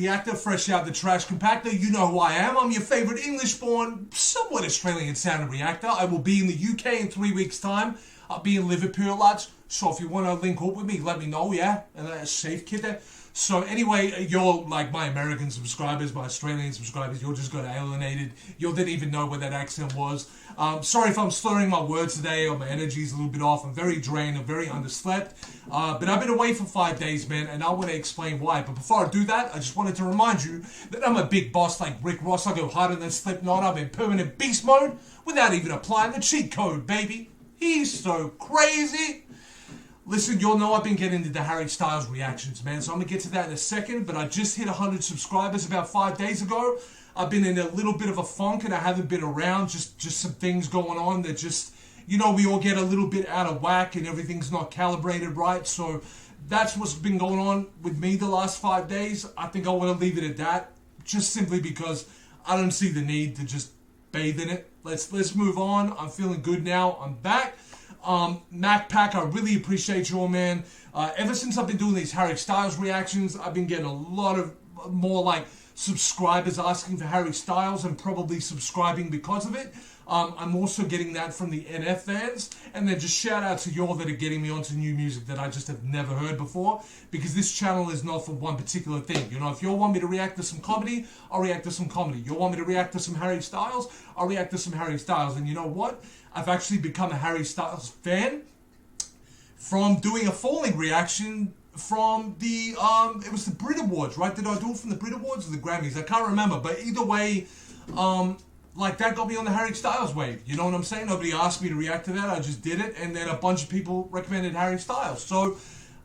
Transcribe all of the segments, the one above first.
Reactor, fresh out the trash compactor. You know who I am. I'm your favorite English-born, somewhat Australian-sounding Reactor. I will be in the UK in 3 weeks' time. I'll be in Liverpool, lads. So if you want to link up with me, let me know, yeah? And that's safe, kid there. So anyway, you're like my American subscribers, my Australian subscribers, you're just got alienated. You didn't even know what that accent was. Sorry if I'm slurring my words today or my energy's a little bit off. I'm very drained, I'm very underslept. But I've been away for 5 days, man, and I want to explain why. But before I do that, I just wanted to remind you that I'm a big boss like Rick Ross. I go harder than Slipknot. I'm in permanent beast mode without even applying the cheat code, baby. He's so crazy. Listen, you'll know I've been getting into the Harry Styles reactions, man, so I'm going to get to that in a second, but I just hit 100 subscribers about 5 days ago. I've been in a little bit of a funk, and I haven't been around, just some things going on that just, you know, we all get a little bit out of whack, and everything's not calibrated right, so that's what's been going on with me the last 5 days. I think I want to leave it at that, just simply because I don't see the need to just bathe in it. Let's move on. I'm feeling good now. I'm back. Mac Pack, I really appreciate you all, man. Ever since I've been doing these Harry Styles reactions, I've been getting a lot of more like subscribers asking for Harry Styles and probably subscribing because of it. I'm also getting that from the NF fans, and then just shout out to y'all that are getting me onto new music that I just have never heard before, because this channel is not for one particular thing. You know, if y'all want me to react to some comedy, I'll react to some comedy. Y'all want me to react to some Harry Styles, I'll react to some Harry Styles. And you know what? I've actually become a Harry Styles fan from doing a Falling reaction from the, it was the Brit Awards, right? Did I do it from the Brit Awards or the Grammys? I can't remember, but either way, like that got me on the Harry Styles wave. You know what I'm saying? Nobody asked me to react to that. I just did it, and then a bunch of people recommended Harry Styles. So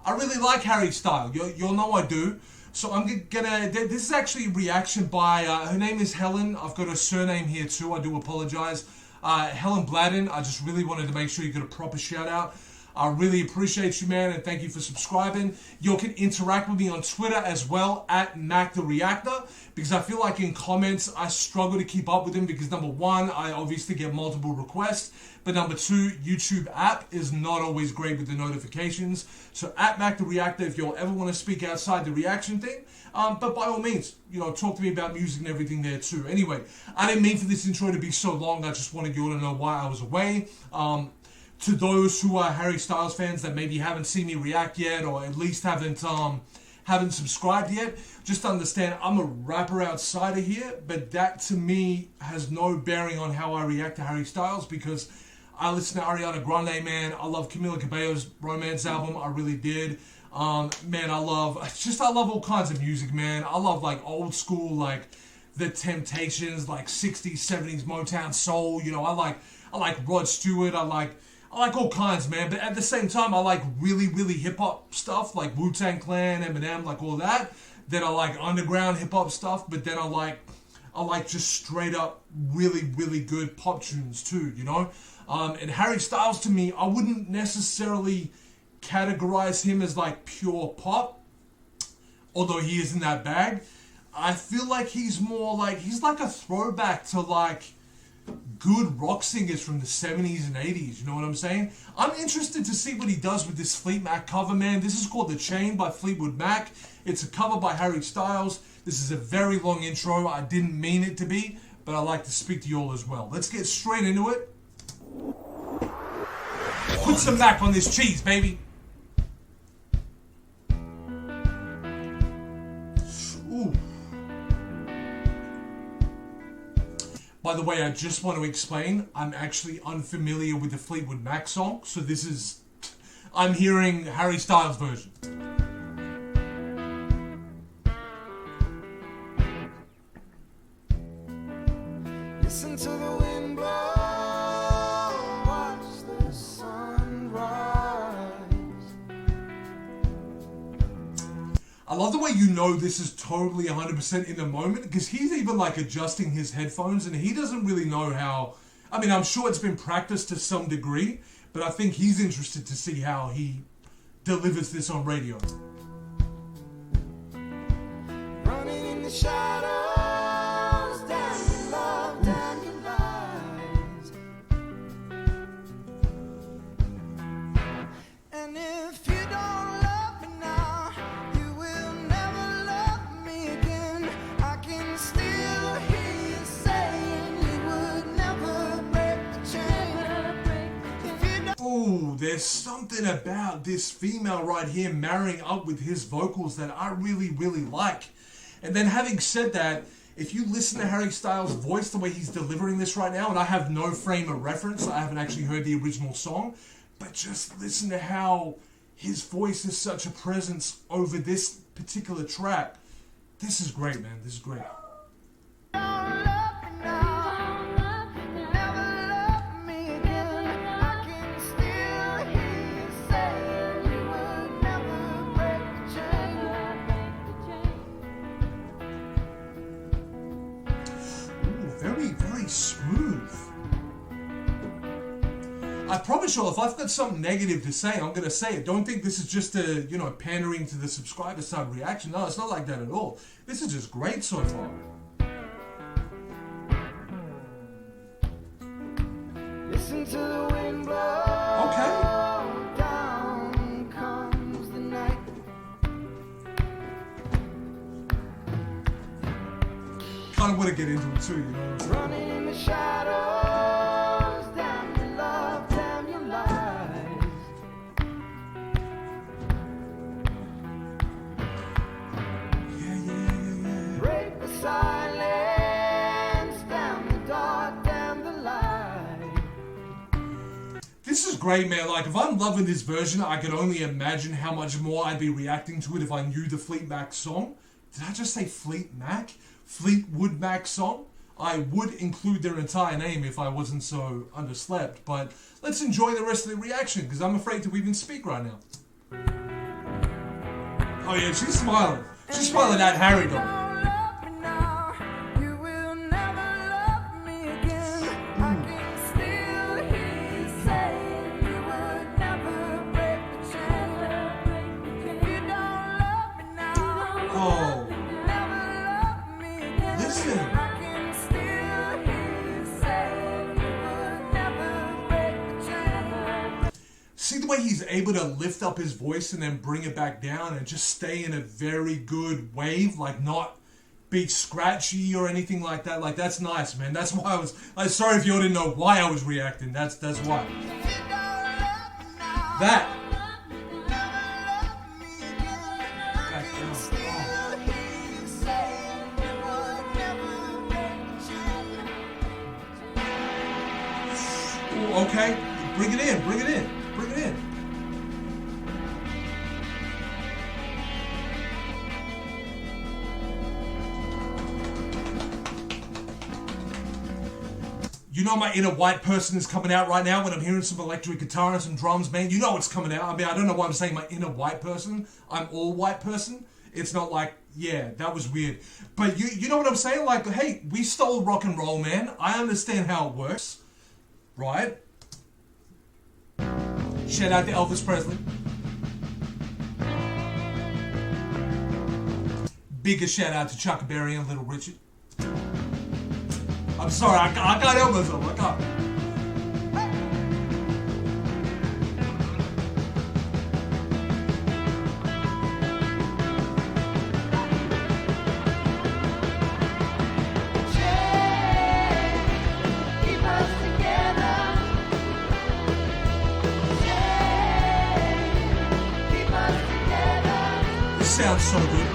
I really like Harry Styles. You'll know I do. So I'm gonna. This is actually a reaction by. Her name is Helen. I've got her surname here too. I do apologize. Helen Bladden. I just really wanted to make sure you got a proper shout out. I really appreciate you, man, and thank you for subscribing. You can interact with me on Twitter as well, at Mac the Reactor, because I feel like in comments, I struggle to keep up with them because, number one, I obviously get multiple requests, but number two, YouTube app is not always great with the notifications. So at Mac the Reactor, if you'll ever want to speak outside the reaction thing, but by all means, you know, talk to me about music and everything there too. Anyway, I didn't mean for this intro to be so long. I just wanted you all to know why I was away. To those who are Harry Styles fans that maybe haven't seen me react yet, or at least haven't subscribed yet, just understand I'm a rapper outsider here, but that to me has no bearing on how I react to Harry Styles, because I listen to Ariana Grande, man. I love Camila Cabello's Romance album. I really did. Man, I love all kinds of music, man. I love like old school, like The Temptations, like 60s, 70s Motown soul. You know, I like Rod Stewart. I like all kinds, man, but at the same time, I like really, really hip-hop stuff, like Wu-Tang Clan, Eminem, like all that. Then I like underground hip-hop stuff, but then I like just straight-up really, really good pop tunes, too, you know? And Harry Styles, to me, I wouldn't necessarily categorize him as, like, pure pop, although he is in that bag. I feel like he's more like, he's like a throwback to, like, good rock singers from the 70s and 80s, you know what I'm saying? I'm interested to see what he does with this Fleet Mac cover, man. This is called The Chain by Fleetwood Mac. It's a cover by Harry Styles. This is a very long intro. I didn't mean it to be, but I like to speak to you all as well. Let's get straight into it. Put some Mac on this cheese, baby. Ooh. By the way, I just want to explain, I'm actually unfamiliar with the Fleetwood Mac song, so this is, I'm hearing Harry Styles' version. Listen to the wind blow, watch the sun rise. I love the way you know this is totally 100% in the moment, because he's even like adjusting his headphones and he doesn't really know how. I mean, I'm sure it's been practiced to some degree, but I think he's interested to see how he delivers this on radio. Running in the shadows, damn love, damn lies. And if you don't love me now, you will never love me again. there's something about this female right here marrying up with his vocals that I really, really like. And then having said that, if you listen to Harry Styles' voice, the way he's delivering this right now, and I have no frame of reference, I haven't actually heard the original song, but just listen to how his voice is such a presence over this particular track. This is great, man. This is great. Very, very smooth. I promise you, if I've got something negative to say, I'm going to say it. Don't think this is just a, pandering to the subscriber side reaction. No, it's not like that at all. This is just great so far. Listen to the wind blow. Okay. Down comes the night. Kind of want to get into it too, Running in the shadows. Damn your love, damn your lies. Yeah. Break the silence. Damn the dark, damn the light. This is great, man. Like, if I'm loving this version, I can only imagine how much more I'd be reacting to it if I knew the Fleet Mac song. Did I just say Fleet Mac? Fleetwood Mac song? I would include their entire name if I wasn't so underslept, but let's enjoy the rest of the reaction, because I'm afraid to even speak right now. Oh yeah, she's smiling. She's smiling at Harry though. Oh, listen. See the way he's able to lift up his voice and then bring it back down and just stay in a very good wave, like not be scratchy or anything like that. Like, that's nice, man. That's why I was, like, sorry if you all didn't know why I was reacting. That's why. That. Back down. Oh. Ooh, okay. Bring it in, bring it in. Bring it in. You know my inner white person is coming out right now when I'm hearing some electric guitar and some drums, man. You know it's coming out. I mean, I don't know why I'm saying my inner white person. I'm all white person. It's not like, yeah, that was weird. But you know what I'm saying? Like, hey, we stole rock and roll, man. I understand how it works. Right? Shout out to Elvis Presley. Bigger shout out to Chuck Berry and Little Richard. I'm sorry, I can't help myself. I can't. Sounds so good.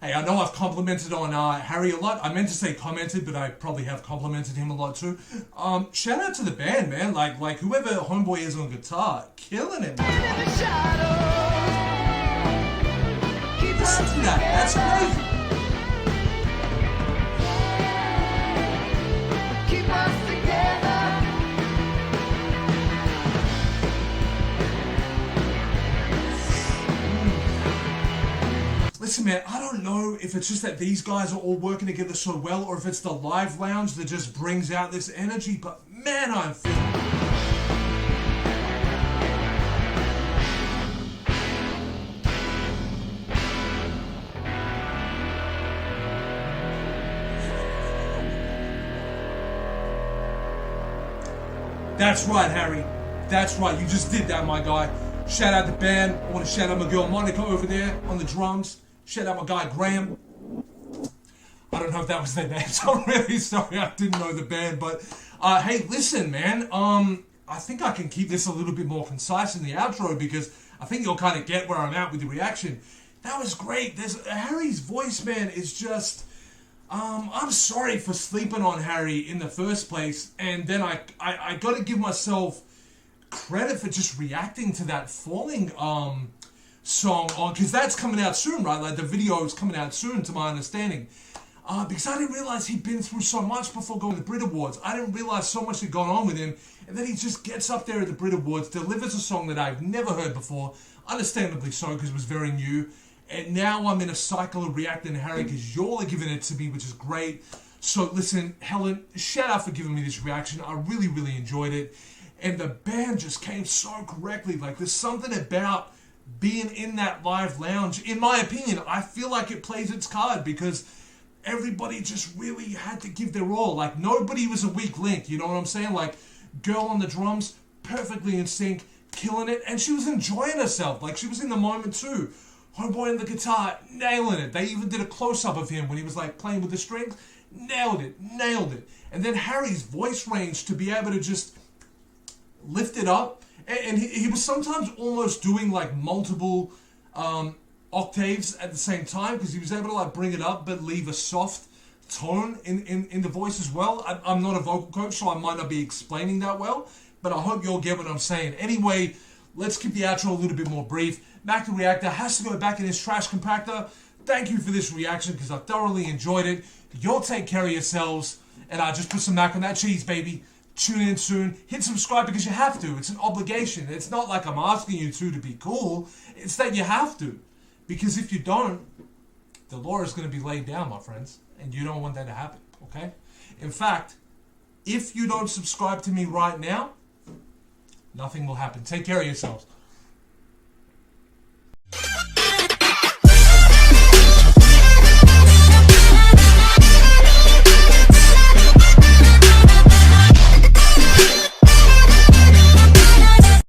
Hey, I know I've complimented on Harry a lot. I meant to say commented, but I probably have complimented him a lot too. Shout out to the band, man. Like whoever homeboy is on guitar, killing it, man. Listen to that. That's crazy. Listen, man, I don't know if it's just that these guys are all working together so well or if it's the live lounge that just brings out this energy, but man, I'm feeling it. That's right, Harry. That's right. You just did that, my guy. Shout out the band. I want to shout out my girl Monica over there on the drums. Shout out my guy Graham. I don't know if that was their name, so I'm really sorry I didn't know the band. But hey, listen, man. I think I can keep this a little bit more concise in the outro because I think you'll kind of get where I'm at with the reaction. That was great. Harry's voice, man, is just... I'm sorry for sleeping on Harry in the first place, and then I got to give myself credit for just reacting to that Falling song on, because that's coming out soon, right? Like the video is coming out soon, to my understanding. Because I didn't realize he'd been through so much before going to the Brit Awards. I didn't realize so much had gone on with him, and then he just gets up there at the Brit Awards, delivers a song that I've never heard before, understandably so, because it was very new. And now I'm in a cycle of reacting to Harry because y'all are giving it to me, which is great. So listen, Helen, shout out for giving me this reaction. I really, really enjoyed it. And the band just came so correctly. Like, there's something about being in that live lounge. In my opinion, I feel like it plays its card because everybody just really had to give their all. Like, nobody was a weak link, you know what I'm saying? Like, girl on the drums, perfectly in sync, killing it. And she was enjoying herself. Like, she was in the moment too. Homeboy on the guitar, nailing it. They even did a close-up of him when he was like playing with the strings. Nailed it. And then Harry's voice range to be able to just lift it up. And he was sometimes almost doing like multiple octaves at the same time because he was able to like bring it up but leave a soft tone in the voice as well. I'm not a vocal coach, so I might not be explaining that well, but I hope you'll get what I'm saying. Anyway, let's keep the outro a little bit more brief. Mac the Reactor has to go back in his trash compactor. Thank you for this reaction because I thoroughly enjoyed it. Y'all take care of yourselves. And I just put some Mac on that cheese, baby. Tune in soon. Hit subscribe because you have to. It's an obligation. It's not like I'm asking you to be cool. It's that you have to. Because if you don't, the law is going to be laid down, my friends. And you don't want that to happen, okay? In fact, if you don't subscribe to me right now, nothing will happen. Take care of yourselves.